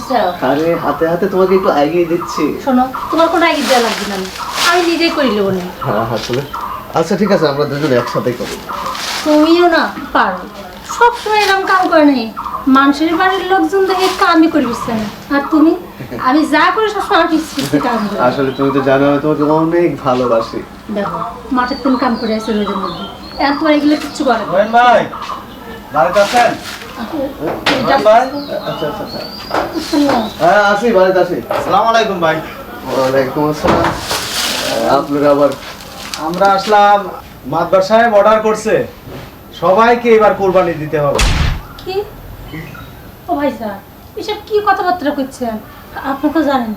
করতেছো? আরে হাতে হাতে তোমাকে একটু এগিয়ে দিচ্ছি। শোনো, তোমার কোনো আইডিয়া দেওয়া লাগবে না, আমি নিজেই করি নেবো না। হ্যাঁ আসলে আচ্ছা ঠিক আছে, আমরা দুজন একসাথেই করি। তুমিও না পারো, সবসময় এরকম কাম করে নেই। মানুষের বাড়ির লোকজন দেখে কামই করে দিচ্ছে না, আর তুমি আমি যা করি সবসময় আমার পিছু কাম করে। আসলে তুমি তো জানো আমি তোমাকে অনেক ভালোবাসি। দেখো মাঠের তুমি কাম করে আছে রোদের মধ্যে, এখন তোমার এগুলো কিচ্ছু করে না। রহিম ভাই বাড়িতে আছেন? আচ্ছা আচ্ছা আচ্ছা, হ্যাঁ আসি, বাড়িতে আসি। আসসালামু আলাইকুম ভাই। ওয়ালাইকুম আসসালাম। আপনারা আবার? আমরা আসলাম, মাতবার সাহেব অর্ডার করছে সবাইকে এবার কোরবানি দিতে হবে। কি? ও ভাই স্যার, এসব কি কথাবার্তা করছেন? আপনি তো জানেন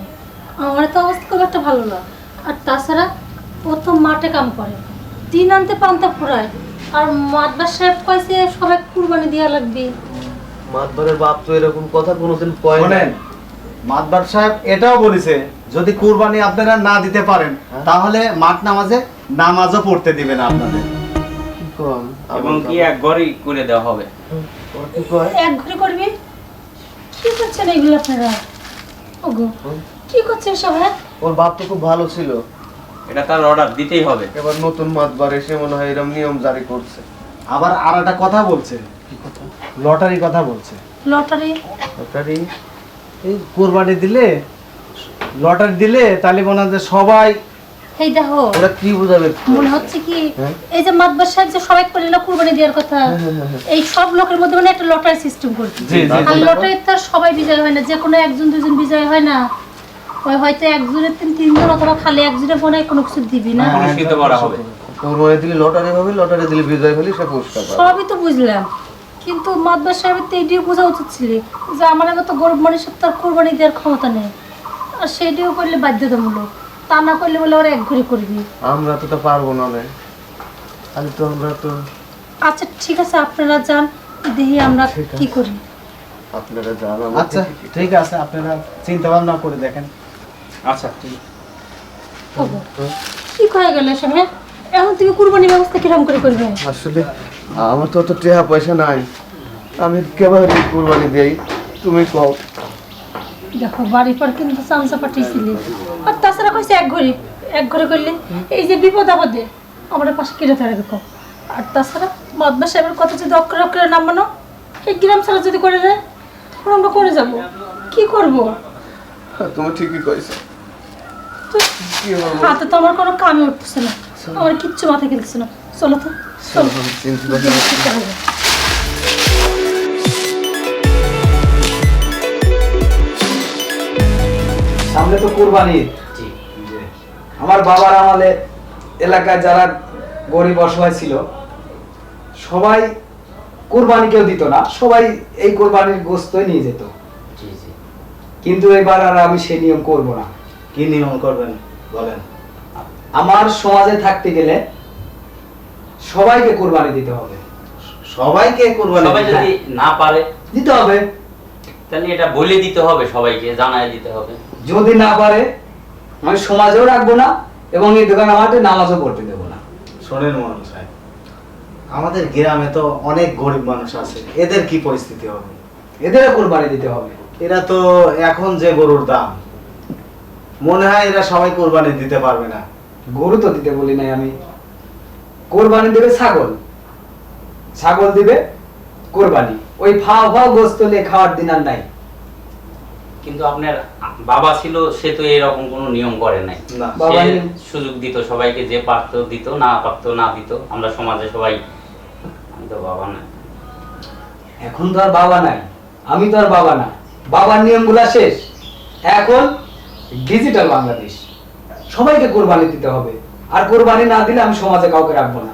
আমার তো অবস্থা খুব একটা ভালো না, আর তাছাড়া ও তো মাঠে কাম করে, দিন আনতে পান্তা ফুরায়, আর মাতবার সাহেব কইছে সবাই কুরবানি দেওয়া লাগবে। মাতবারের বাপ তো এরকম কথা কোনোদিন কয় না। শোনেন, মাতবার সাহেব এটাও বলেছে যদি কোরবানি আপনারা না দিতে পারেন তাহলে মাঠ নামাজে নামাজও পড়তে দিবেন আপনাদের। কি কম এবং কি এক ঘরই করে দেওয়া হবে। কি কয়? এক ঘরে করবি? কি করছেন এগুলো আপনারা? ওগো কি করছেন সবাই? ওর বাপ তো খুব ভালো ছিল, এটা তার অর্ডার দিতেই হবে। এবার নতুন মাতবার এসে মনে হয় এরকম নিয়ম জারি করছে। আবার আর একটা কথা বলছে, কি কথা? লটারি কথা বলছে। লটারি? লটারি? এই কোরবানি দিলে, লটারি দিলে তাহলে মনে হয় যে সবাই। এই দেখো ওরা কি বুঝাবে? মনে হচ্ছে কি হ্যাঁ? এই যে মাতবার সাহেব যে সবাই করে না কুরবানি দেওয়ার কথা, এই সব লোকের মধ্যে মানে একটা লটারি সিস্টেম করছে। জি, জি, আর জি। লটারি তো আর সবাই বিজয় হয় না, যে কোনো একজন দুজন বিজয় হয় না। ওই হয়তো একজনের তিনজন অথবা খালি একজনের মনে হয় কোনো কিছু দিবি না। অনুষ্ঠিত করা হবে। কোরবানি দিলে লটারি হবে, লটারি দিলে বিজয় হলে সে পুরস্কার পাবে। সবই তো বুঝলাম, কিন্তু মাতবার সাহেবের তো এটিও বোঝা উচিত ছিল যে আমার মতো গরিব মানুষের তো আর কোরবানি দেওয়ার ক্ষমতা নেই, আর সেটিও করলে বাধ্যতামূলক, তা না করলে বলে ওরা এক ঘরে করবি। আমরা তো তা পারবো না রে। আমি তো আমরা তো আচ্ছা ঠিক আছে, আপনারা যান, দেখি আমরা ঠিক আছে। কি করি। আপনারা জানো। আচ্ছা ঠিক আছে, আপনারা চিন্তা ভাবনা করে দেখেন। আচ্ছা ঠিক ওগো, কি হয়ে গেল সময়? এখন তুমি কুরবানি ব্যবস্থা কিরকম করে করবে? আসলে আমার তো অত টাকা পয়সা নাই, আমি কেবল কুরবানি দেই, তুমি কও। দেখো বাড়ির পর কিন্তু চামচা পাঠিয়েছিলি, আর তাছাড়া কইছে এক ঘরে করলে এই যে বিপদ আপদে আমার পাশে কিনে থাকবে কম। আর তাছাড়া মাদবা সাহেবের কথা যদি অক্ষরে অক্ষরে নাম মানো, এই গ্রাম ছাড়া যদি করে দেয় তখন আমরা করে যাব, কি করব? তুমি ঠিকই কইছো। তো কি বলবো? হাতে তো আমার কোনো কামে উঠতেছে না, আমার কিচ্ছু মাথায় খেলতেছে না। চলো তো চলো, চিন্তা দেখি কি করা যায়। সামনে তো কুরবানি। জি। আমার বাবার আমলে এলাকায় যারা গরিব অসহায় ছিল সবাই কুরবানি কেউ দিত না, সবাই এই কুরবানির গোস্তই নিয়ে যেত। জি জি। কিন্তু এবার আর আমি সেই নিয়ম করব না। কি নিয়ম করবেন বলেন? আমার সমাজে থাকতে গেলে সবাইকে কুরবানি দিতে হবে। সবাইকে কোরবানি সবাই দিতে যদি না পারে দিতে হবে। তাহলে এটা বলে দিতে হবে, সবাইকে জানায় দিতে হবে। যদি না পারে আমি সমাজেও রাখবো না এবং এই দোকানে মাঠে নামাজও পড়তে দেবো না। শোনেন মোহন সাহেব, আমাদের গ্রামে তো অনেক গরিব মানুষ আছে, এদের কি পরিস্থিতি হবে? এদেরও কুরবানি দিতে হবে। এরা তো এখন যে গরুর দাম, মনে হয় এরা সবাই কোরবানি দিতে পারবে না। গরু তো দিতে বলি নাই আমি, কোরবানি দেবে ছাগল, ছাগল দিবে কোরবানি। ওই ফাও ফাও গোস্ত নিয়ে খাওয়ার দিন আর নাই। কিন্তু আপনার বাবা ছিল, সে তো এরকম কোনো নিয়ম করে নাই। না। বাবা সে নিয়ম- সুযোগ দিত সবাইকে, যে পারতো দিত, না পারতো না দিত। আমরা সমাজে সবাই, আমি তো বাবা না। এখন তো আর বাবা নাই, আমি তো আর বাবা না, বাবার নিয়মগুলা শেষ। এখন ডিজিটাল বাংলাদেশ, সবাইকে কোরবানি দিতে হবে। আর কোরবানি না দিলে আমি সমাজে কাউকে রাখবো না।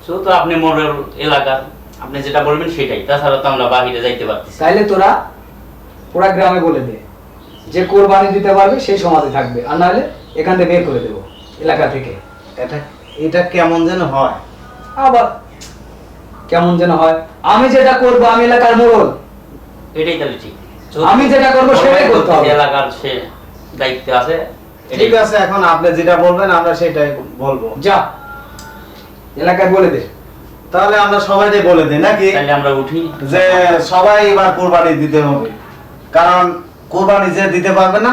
শুধু তো আপনি মোড়ের এলাকার, আপনি যেটা বলবেন সেটাই, তাছাড়া তো আমরা বাহিরে যাইতে পারতেছি না। তাইলে তোরা পুরা গ্রামে বলে দে যে কোরবানি দিতে পারবে সেই সমাজে থাকবে, আর নাহলে এখান থেকে বের করে দেবো এলাকা থেকে। এটা এটা কেমন যেন হয়। আবার কেমন যেন হয়? আমি যেটা করবো, আমি এলাকার মোড়ল, এটাই তাহলে ঠিক। আমি যেটা করবো সেটাই করতে হবে। এলাকার সে দায়িত্ব আছে। ঠিক আছে, এখন আপনি যেটা বলবেন আমরা সেটাই বলবো। যা এলাকায় বলে দে। তাহলে আমরা সবাইকে বলে দিই নাকি তাহলে আমরা উঠি। যে সবাই এবার কোরবানি দিতে হবে, কারণ কোরবানি যে দিতে পারবে না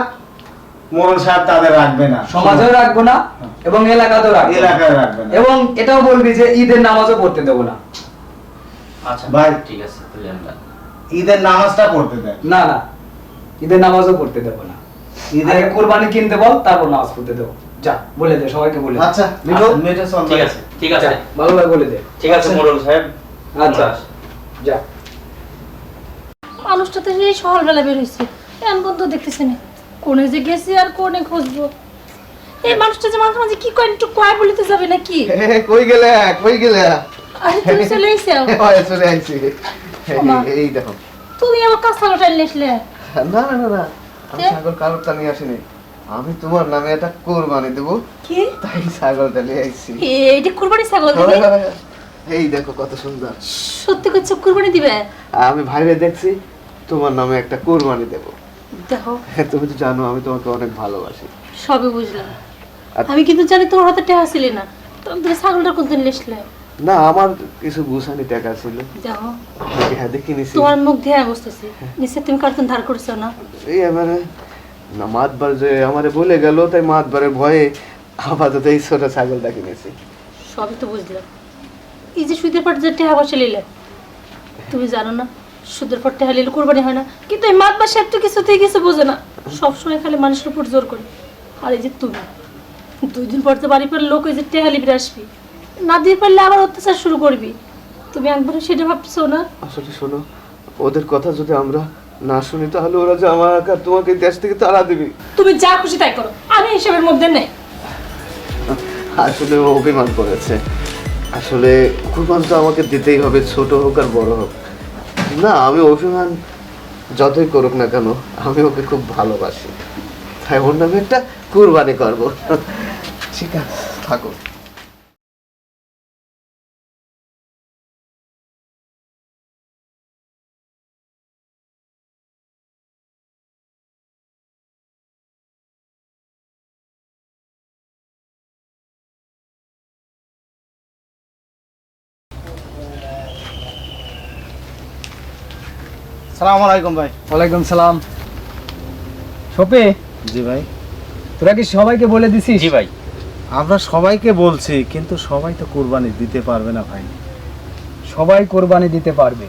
মোড়ল সাহেব তাদের রাখবে না, সমাজেও রাখবো না এবং এলাকাতেও রাখবো না। এলাকায় রাখবে না। এবং এটাও বলবি যে ঈদের নামাজও পড়তে দেবো না। আচ্ছা ভাই। ঠিক আছে তাহলে আমরা ঈদের নামাজটা পড়তে দেয়। না না, ঈদের নামাজও পড়তে দেবো না। ঈদের আগে কোরবানি কিনতে বল, তারপর নামাজ পড়তে দেবো। যা বলে দে, সবাইকে বলে দে। আচ্ছা লিখো মেয়েটা চল। ঠিক আছে ঠিক আছে যা, ভালোভাবে বলে দে। ঠিক আছে মোড়ল সাহেব। আচ্ছা যা। মানুষটা তো সেই সকালবেলা বের হয়েছে, এমন বন্ধু দেখতেছি না, কোনে যে গেছি আর কোনে খুঁজবো। এই মানুষটা যে মাঝে মাঝে কি কয় একটু কয় বলিতে যাবে নাকি? কই গেলে কই গেলে? আরে তুমি চলে এসে চলে আইছি। ওমা। এই দেখো। তুমি আমার কাছে টাইলে আসলে। না না না না, আমি কে? ছাগল কালোরটা নিয়ে আসিনি। আমি তোমার নামে একটা কোরবানি দেবো, কি তাই ছাগলটা নিয়ে আইছি। এইটা কুরবানি ছাগল দিবে? এই দেখো কত সুন্দর। সত্যি করছো কুরবানি দিবে? আমি ভাইরে দেখছি তোমার নামে একটা কোরবানি দেবো। দেখো তুমি তো জানো আমি তোমাকে অনেক ভালোবাসি। সবই বুঝলাম, আর- আমি কিন্তু জানি তোমার হাতে টাকা ছিল না, তুমি ছাগলটা কোনদিন লেসলে? না আমার কিছু গুছানি টাকা ছিল, দেখো হ্যাঁ দেখে নিছি। তোমার মুখ দিয়ে বসতেছি, নিশ্চয় তুমি কার্টুন ধার করছো না? এই এবারে না মাতবার যে আমারে বলে গেল, তাই মাতবারের ভয়ে আপাতত এই ছোট ছাগলটা কিনেছি। সবই তো বুঝলাম। এই যে সুদের পর যে টাকা বসে নিলে, তুমি জানো না সুদের পর টাকা নিলে কোরবানি হয় না? কিন্তু এই মাতবার সাহেব তো কিছুতেই কিছু বোঝে না, সবসময় খালি মানুষের উপর জোর করে। আর এই যে তুমি 2 দিন পর তো বাড়ি পর লোক ওই যে টাকা লিবে আসবি, না দিয়ে পারলে আবার অত্যাচার শুরু করবি। তুমি একবারও সেটা ভাবছো না? আসলে শোনো, ওদের কথা যদি আমরা না শুনি তাহলে ওরা যে আমাকে আর তোমাকে এই দেশ থেকে তাড়া দিবে। তুমি যা খুশি তাই করো, আমি হিসেবের মধ্যে নেই। আসলে ও অভিমান করেছে। আসলে কুরবান তো আমাকে দিতেই হবে, ছোট হোক আর বড় হোক। না আমি অভিমান যতই করুক না কেন, আমি ওকে খুব ভালোবাসি, তাই ওর নামে একটা কুরবানি করবো। ঠিক আছে থাকো। সালাম আলাইকুম ভাই। ওয়ালাইকুম সালাম। শোপে, জি ভাই। তোরা কি সবাইকে বলে দিছিস? জি ভাই। আমরা সবাইকে বলছি কিন্তু সবাই তো কুরবানি দিতে পারবে না ভাই। সবাই কোরবানি দিতে পারবে।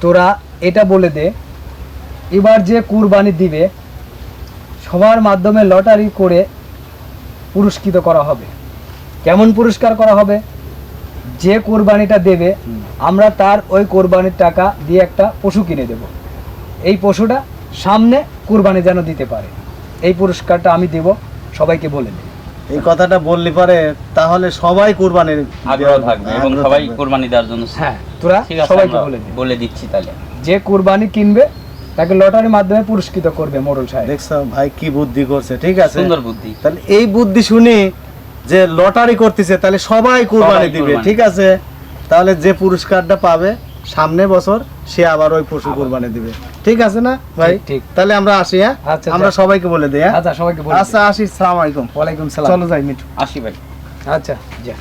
তোরা এটা বলে দে, এবার যে কুরবানি দিবে সবার মাধ্যমে লটারি করে পুরস্কৃত করা হবে। কেমন পুরস্কার করা হবে? যে কোরবানিটা দেবে আমরা তার ওই কোরবানির টাকা দিয়ে একটা পশু কিনে দেব। এই পশুটা সামনে কুরবানি যেন দিতে পারে, এই পুরস্কারটা আমি দেব, সবাইকে বলে দে। এই কথাটা বললি পারে তাহলে সবাই কুরবানির আগ্রহ থাকবে এবং আগ্রহ সবাই থাকবে। কোরবানি দেওয়ার জন্য। হ্যাঁ, তোরা ঠিক আছে সবাইকে আমরা বলে দে। বলে দিচ্ছি তাহলে। যে কুরবানি কিনবে তাকে লটারির মাধ্যমে পুরস্কৃত করবে মোড়ল সাহেব। দেখছো ভাই কি বুদ্ধি করছে, ঠিক আছে। সুন্দর বুদ্ধি। তাহলে এই বুদ্ধি শুনি যে লটারি করতেছে তাহলে সবাই কুরবানি সবাই দিবে, কুরবানি। ঠিক আছে। তাহলে যে পুরস্কারটা পাবে সামনে বছর সে আবার ওই পশু কুরবানি দিবে, ঠিক আছে না ভাই? ঠিক, ঠিক। তাহলে আমরা আসি, হ্যাঁ আচ্ছা, আমরা যা। সবাইকে বলে দিই, হ্যাঁ আচ্ছা, সবাইকে বলে দে। আচ্ছা আসি, আসসালামু আলাইকুম। ওয়ালাইকুম সালাম। চলো যাই মিঠু। আসি ভাই। আচ্ছা যা।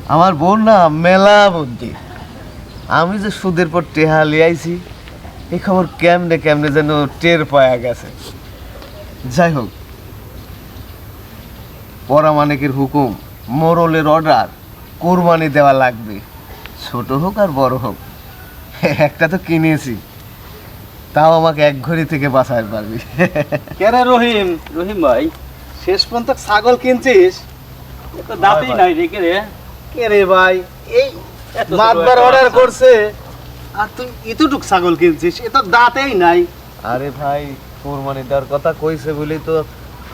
আমার বোন না মেলা বুদ্ধি। আমি যে সুদের পর টেহা লিয়াইছি এই খবর কেমনে কেমনে যেন টের পায়া গেছে। যাই হোক, পরামানিকের হুকুম, মোরলের অর্ডার, কোরবানি দেওয়া লাগবে, ছোট হোক আর বড় হোক। একটা তো কিনেছি, তাও আমাকে এক ঘড়ি থেকে বাঁচাতে পারবি। কেরে রহিম, রহিম ভাই, শেষ পর্যন্ত ছাগল কিনছিস? তো দাঁতই নাই রেখে রে। কে রে ভাই, এই এত ছোট মাতবার একটা অর্ডার বাচ্চা। করছে আর তুই এতটুক ছাগল কিনছিস? এ তো দাঁতেই নাই। আরে ভাই, কোরবানি দেওয়ার কথা কইছে বলেই তো,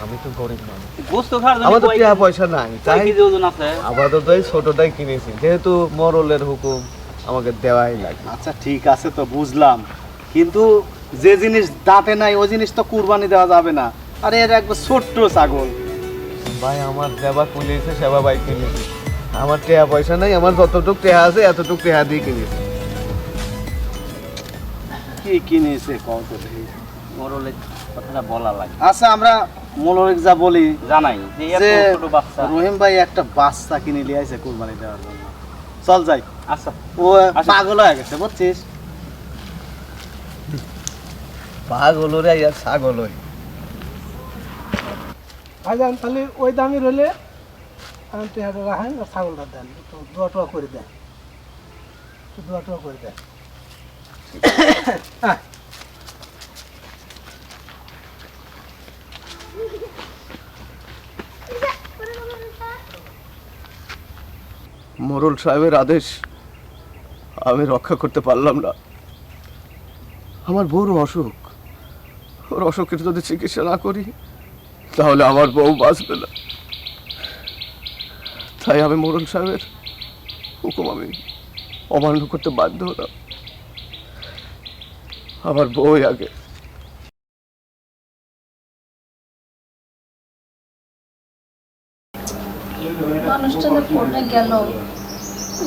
আমি তো গরিব মানুষ, গোস্ত খাওয়ার জন্য আমার তো কয় টাকা কেজি- পয়সা নাই, কয় তাই কেজি ওজন আছে? আপাতত এই ছোটটাই কিনেছি, যেহেতু মরলের হুকুম আমাকে দেওয়াই লাগে। আচ্ছা ঠিক আছে তো বুঝলাম, কিন্তু যে জিনিস দাঁতে নাই ওই জিনিস তো কুরবানি দেওয়া যাবে না। আরে এর একবার ছোট্ট ছাগল। ভাই আমার দেবা কুলিয়েছে সেবা ভাই কিনেছি, আমার টাকা পয়সা নাই, আমার যতটুক টাকা আছে এতটুক টাকা দিয়ে কিনেছি। কি কিনেছে কত দেখি। মোরলের কথাটা বলা লাগে। আচ্ছা আমরা মনোরিক যা বলি জানাই যে এত যে ছোট বাচ্চা। রহিম ভাই একটা বাচ্চা কিনে নিয়ে আইছে কুরবানি দেওয়ার জন্য। চল যাই। আচ্ছা ও পাগল হয়ে গেছে বুঝছিস। পাগল রে আর ছাগল হই। ভাইজান তাহলে ওই দামি রইলে আমি টেহাটা রাখেন আর ছাগলটা দেন একটু দোয়া টোয়া করে দেন, একটু দোয়া টোয়া করে দেন। মোরল সাহেবের আদেশ আমি রক্ষা করতে পারলাম না। আমার বড় অসুখ, ওর অসুখের যদি চিকিৎসা না করি তাহলে আমার বউ বাঁচবে না। তাই আমি মোরল সাহেবের হুকুম আমি অমান্য করতে বাধ্য হলাম। আমার বউই আগে। মানুষটা যে পড়ে গেল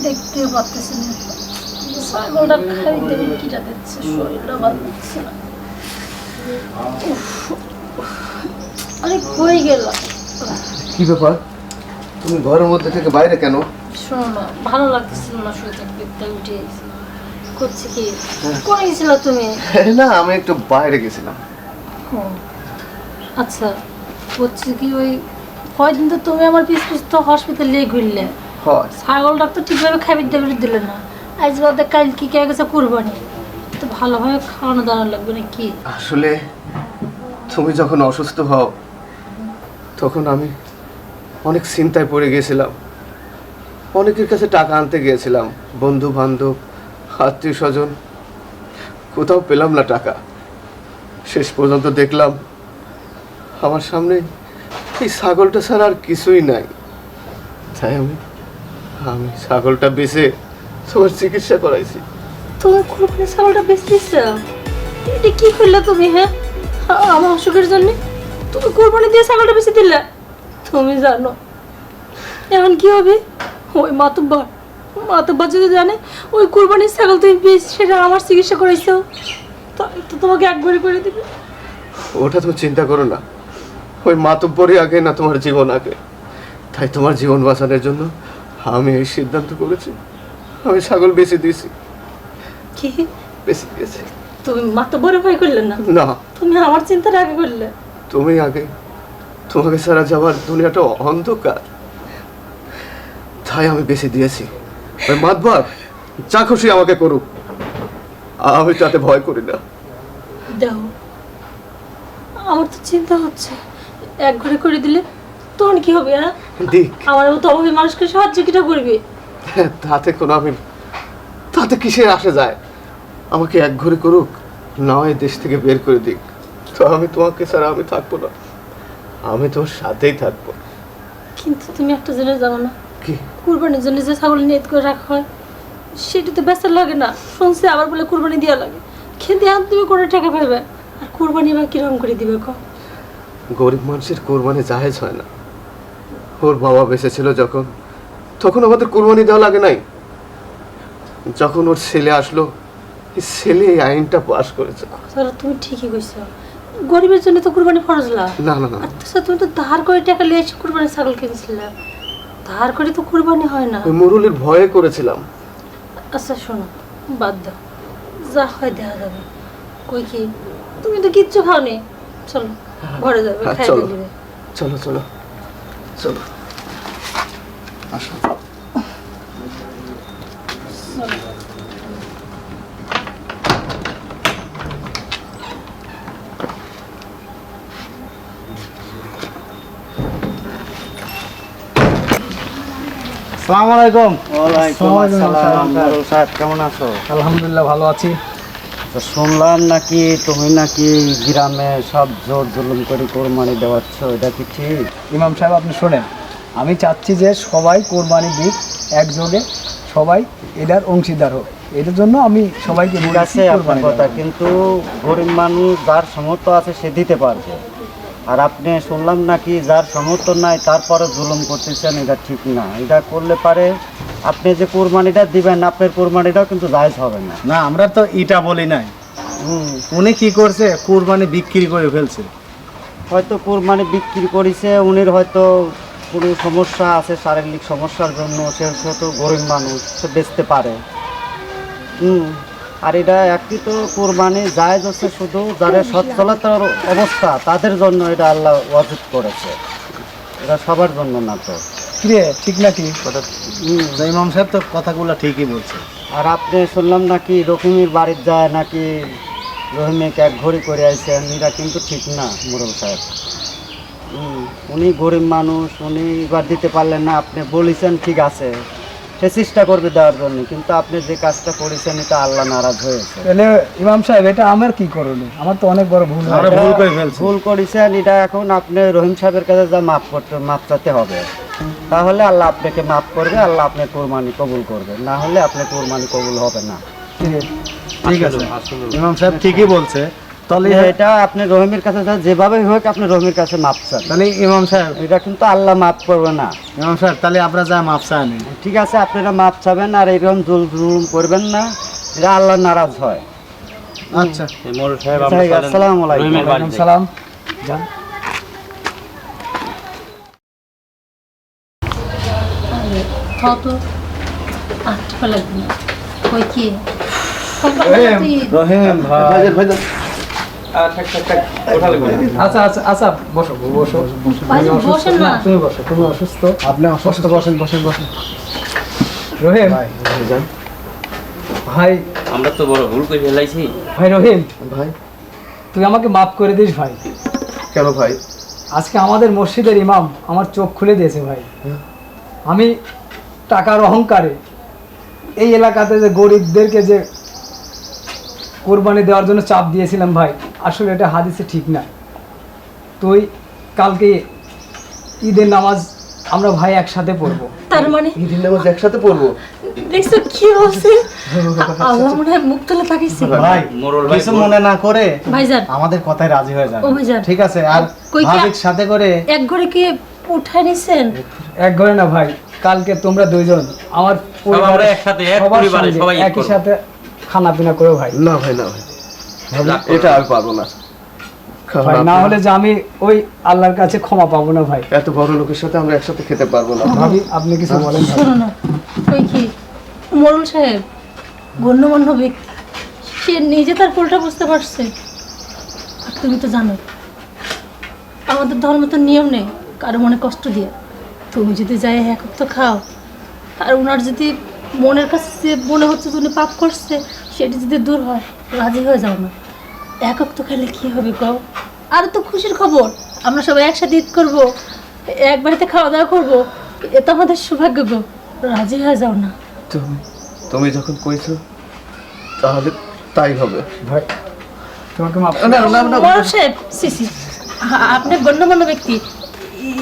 দেখতেও পারতেছি না। ছাগলটা খাই দেবে কিটা দিচ্ছে, শরীরটা ভালো দিচ্ছে না। উফ, আরে কই গেলাম? কি ব্যাপার, তুমি ঘরের মধ্যে থেকে বাইরে কেন? শোনো না, ভালো লাগতেছিল না শুয়ে থাকতে, তাই উঠে এসেছি। করছি কি, করে গেছিলা তুমি? না, আমি একটু বাইরে গেছিলাম। ও, আচ্ছা, করছি কি ওই কয়দিন তো তুমি আমার পিছ পিছ তো হসপিটালে ঘুরলে, হয় ছাগলটা তো ঠিকভাবে খাবার দাবার দিলে না। আজ বাদে কাল কি কে গেছে কুরবানি, তো ভালোভাবে খাওয়ানো দাওয়ানো লাগবে না কি? আসলে তুমি যখন অসুস্থ হও তখন আমি অনেক চিন্তায় পড়ে গিয়েছিলাম। অনেকের কাছে টাকা আনতে গিয়েছিলাম, বন্ধু বান্ধব, আত্মীয় স্বজন, কোথাও পেলাম না টাকা। শেষ পর্যন্ত দেখলাম আমার সামনে এই ছাগলটা ছাড়া আর কিছুই নাই। তাই আমি ছাগলটা বেচে তোমার চিকিৎসা করাইছি। তুমি কুরবানি ছাগলটা বেশি দিচ্ছ, এটা কি করলে তুমি? হ্যাঁ, আমার অসুখের জন্য তুমি কুরবানি দিয়ে ছাগলটা বেশি দিলে। তুমি জানো এখন কি হবে? ওই মাতব্বর যদি জানে ওই কুরবানির ছাগল তুমি বেশ সেটা আমার চিকিৎসা করাইছো, তাহলে তো তোমাকে একবারে করে দিবে। ওটা তুমি চিন্তা করো না, ওই মাতব্বরই আগে না তোমার জীবন আগে। তাই তোমার জীবন বাঁচানোর জন্য আমি এই সিদ্ধান্ত করেছি, আমি ছাগল বেঁচে দিয়েছি। কি বেঁচে দিয়েছি। তুমি মাতব্বরে ভয় করলে না? না, তুমি আমার চিন্তাটা আগে করলে। তুমি আগে, তোমাকে ছাড়া যাওয়ার দুনিয়াটা অন্ধকার, তাই আমি বেঁচে দিয়েছি। ওই মাতবার যা খুশি আমাকে করুক, আমি তাতে ভয় করি না। দেখো, আমার তো চিন্তা হচ্ছে এক ঘরে করে দিলে তখন কি হবে? হ্যাঁ, দিক আমার মতো অভাবী মানুষকে সাহায্য কিটা করবে? তাতে কোনো তাতে কিসের আসে যায়? আমাকে এক ঘরে করুক, না হয় দেশ থেকে বের করে দিক, তো আমি তোমাকে ছাড়া আমি থাকবো না, আমি তোমার সাথেই থাকবো। কিন্তু তুমি একটা জিনিস জানো না, কি? কুরবানির জন্য যে ছাগল নিয়ত করে রাখা হয় সেটা তো বেচা লাগে না, শুনছি আবার বলে কুরবানি দেওয়া লাগে। খেতে আন তুমি করে টাকা পাইবে, আর কুরবানি বা কিরকম করে দিবে? গরিব মানুষের কোরবানি জায়েজ হয় না। ওর বাবা বেঁচে ছিল যখন, তখন আমাদের কোরবানি দেওয়া লাগে নাই। যখন ওর ছেলে আসলো, এই ছেলে এই আইনটা পাস করেছে। তাহলে তুমি ঠিকই কইছো, গরিবের জন্য তো কুরবানি ফরজ না। না না না, আর তাছাড়া তুমি তো ধার করে টাকা নিয়ে এসে কুরবানি ছাগল কিনছিলে, ধার করে তো কুরবানি হয় না। ওই মুরুলের ভয়ে করেছিলাম। আচ্ছা শোনো, বাদ দাও, যা হয় দেখা যাবে। কই কি, তুমি তো কিচ্ছু খাওনি, চলো ঘরে যাবে, হ্যাঁ, খাই চলো। দিবে। চলো চলো চলো, আসো। আসসালামু আলাইকুম। মোরল সাহেব কেমন আছো? আলহামদুলিল্লাহ ভালো আছি। তো শুনলাম নাকি তুমি নাকি গ্রামে সব জোর জুলুম করে কোরবানি দেওয়াচ্ছ, এটা কি ঠিক? ইমাম সাহেব আপনি শোনেন, আমি চাচ্ছি যে সবাই কোরবানি দিক একযোগে, সবাই এটার অংশীদার হোক। এটার জন্য আমি সবাইকে ঠিক বলেছি আছে আপনার কোরবানি কথা, দেওয়ার। কিন্তু গরিব মানুষ যার সামর্থ্য আছে সে দিতে পারবে, আর আপনি শুনলাম নাকি যার সামর্থ্য নাই তারপরে জুলুম করতেছেন, এটা ঠিক না। এটা করলে পারে আপনি যে কোরবানিটা দিবেন আপনার কোরবানিটাও কিন্তু জায়েজ হবে না। না, আমরা তো এটা বলি নাই। উনি কি করছে, কুরবানি বিক্রি করে ফেলছে। হয়তো কোরবানি বিক্রি করেছে, উনির হয়তো কোনো সমস্যা আছে, শারীরিক সমস্যার জন্য, সে তো গরিব মানুষ, সে বেচতে পারে। আর এটা একটি তো কোরবানি জায়েজ হচ্ছে শুধু যারা সচ্ছলতার অবস্থা তাদের জন্য এটা আল্লাহ ওয়াজিব করেছে, এটা সবার জন্য না তো। কিরে ঠিক নাকি? ইমাম সাহেব তো কথাগুলো ঠিকই বলছে। আর আপনি শুনলাম নাকি রহিমের বাড়ির যায় নাকি রহিমেকে এক ঘড়ি করে আইছেন, এটা কিন্তু ঠিক না মোড়ল সাহেব। উনি গরিব মানুষ, উনি এবার দিতে পারলেন না, আপনি বলেছেন ঠিক আছে, সে চেষ্টা করবে দেওয়ার জন্য, কিন্তু আপনি যে কাজটা করেছেন এটা আল্লাহ নারাজ হয়েছে। তাহলে ইমাম সাহেব এটা আমার কি করণীয়? আমার তো অনেক বড় ভুল আমরা ভুল করে ফেলছি। ভুল করেছেন, এটা এখন আপনি রহিম সাহেবের কাছে যা মাপ চাইতে হবে, তাহলে আল্লাহ আপনাকে মাফ করবে, আল্লাহ আপনার কোরবানি কবুল করবে, না হলে আপনার কোরবানি কবুল হবে না। ঠিক আছে, ইমাম সাহেব ঠিকই বলছে। তাহলে এটা আপনি রহিমের কাছে যেভাবে হোক আপনি রহিমের কাছে মাপ চান, তাহলে ইমাম সাহেব, এটা কিন্তু আল্লাহ মাফ করবে না। ইমাম সাহেব তাহলে আমরা যা মাপ চাই নি। ঠিক আছে, আপনারা মাপ চাবেন আর এরকম জুলুম করবেন না, এটা আল্লাহ নারাজ হয়। আচ্ছা মোড়ল সাহেব আসসালামু আলাইকুম। রহিমের বাড়িতে সালাম যান। কত আটটা লাগবে না ওই কি রহিম ভাই, ভাইজান ভাইজান আচ্ছা আচ্ছা আচ্ছা, বসো বসো। ভাইজান বসেন না। তুমি বসো, তুমি অসুস্থ। আপনি অসুস্থ, বসেন বসেন বসেন। রহিম ভাইজান ভাই, আমরা তো বড় ভুল করে ফেলাইছি। ভাই রহিম ভাই, তুই আমাকে মাফ করে দিস ভাই। কেন ভাই? আজকে আমাদের মসজিদের ইমাম আমার চোখ খুলে দিয়েছে ভাই। আমি টাকার অহংকারে এই এলাকাতে যে গরিবদেরকে যে কোরবানি দেওয়ার জন্য চাপ দিয়েছিলাম ভাই, আসলে এটা হাদিসে ঠিক না। তুই কালকে ঈদের নামাজ আমরা ভাই একসাথে পড়বো। তার মানে ঈদের নামাজ একসাথে পড়বো? দেখছো কি বলছে? আল্লাহ মনে হয় মুখ তুলে তাকিয়েছে। ভাই মোড়ল ভাই কিছু মনে না করে ভাইজান আমাদের কথায় রাজি হয়ে যান। ও ভাইজান। ঠিক আছে, আর কই কি- ভাবির সাথে করে এক ঘরে কি উঠায় নিছেন? এক ঘরে না ভাই, কালকে তোমরা দুইজন আমার পরিবারের আমরা একসাথে, এক সবার পরিবারে সঙ্গে সবাই ঈদ একই করবো। সাথে খানা পিনা করো ভাই। না ভাই, না ভাই, এটা আমি পারবো না। কারণ ভাই না আপনার- হলে যে আমি ওই আল্লাহর কাছে ক্ষমা পাবো না ভাই। এত বড় লোকের সাথে আমরা একসাথে খেতে পারবো না। ভাবি আপনি কিছু বলেন ভাই। শোনো না, ওই কি মোড়ল সাহেব গণ্যমান্য ব্যক্তি, সে নিজে তার ভুলটা বুঝতে পারছে। আর তুমি তো জানো আমাদের ধর্ম তো নিয়ম নেই কারো মনে কষ্ট দিয়ে। তুমি যদি যাই এক তো খাও, আর ওনার যদি মনের কাছে যে মনে হচ্ছে যে উনি পাপ করছে সেটি যদি দূর হয়, রাজি হয়ে যাও না। একক তো খেলে কি হবে কও? আর তো খুশির খবর, আমরা সবাই একসাথে ঈদ করবো, এক বাড়িতে খাওয়া দাওয়া করবো, এ তো আমাদের সৌভাগ্য গো। রাজি হয়ে যাও না। তুমি যখন কইছো তাহলে তাই হবে। ভাই তোমাকে মাফ না না না, বড় সাহেব, সিসি আপনি গণ্যমান্য ব্যক্তি,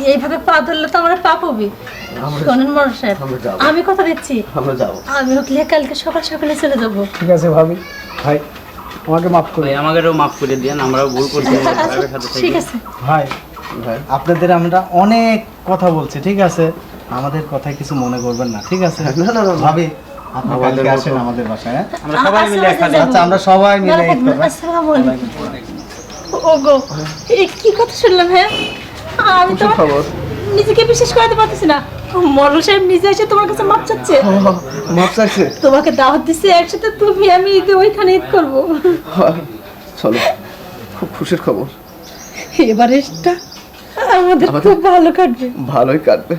এইভাবে পা ধরলে তো আমার পাপ হবে। শোনেন বড় সাহেব, আমরা যাবো। আমি কথা দিচ্ছি, আমরা যাবো। আমি উঠলে কালকে সকাল সকালে চলে যাবো। ঠিক আছে ভাবি, ভাই আমাকে মাফ করে ভাই আমাদেরও মাফ করে দেন, আমরাও ভুল করছি মোড়ল সাহেবের সাথে ঠিক থেকে। আছে। ভাই ভাই আপনাদের আমরা অনেক কথা বলছি, ঠিক আছে, আমাদের কথায় কিছু মনে করবেন না, ঠিক আছে? না না না, ভাবি আপনি আমাদের কালকে মতো- আসেন আমাদের বাসায়, হ্যাঁ? আমরা সবাই মিলে একসাথে যাবো। আচ্ছা আমরা সবাই মিলে ভালো ঈদ থাকবেন। করবো। আসসালামু আলাইকুম। ওগো, এই কি কথা শুনলাম? হ্যাঁ, আমি তো খুশির খবর। নিজেকে বিশ্বাস করাতে পারতেছি না। মরল সাহেব নিজে এসে তোমার কাছে মাপ চাচ্ছে, মাপ চাইছে? তোমাকে দাওয়াত দিচ্ছে একসাথে, তুমি আমি ঈদে ওইখানে ঈদ করবো। চলো, খুব খুশির খবর। এবারে আমাদের খুব ভালো কাটবে। ভালোই কাটবে।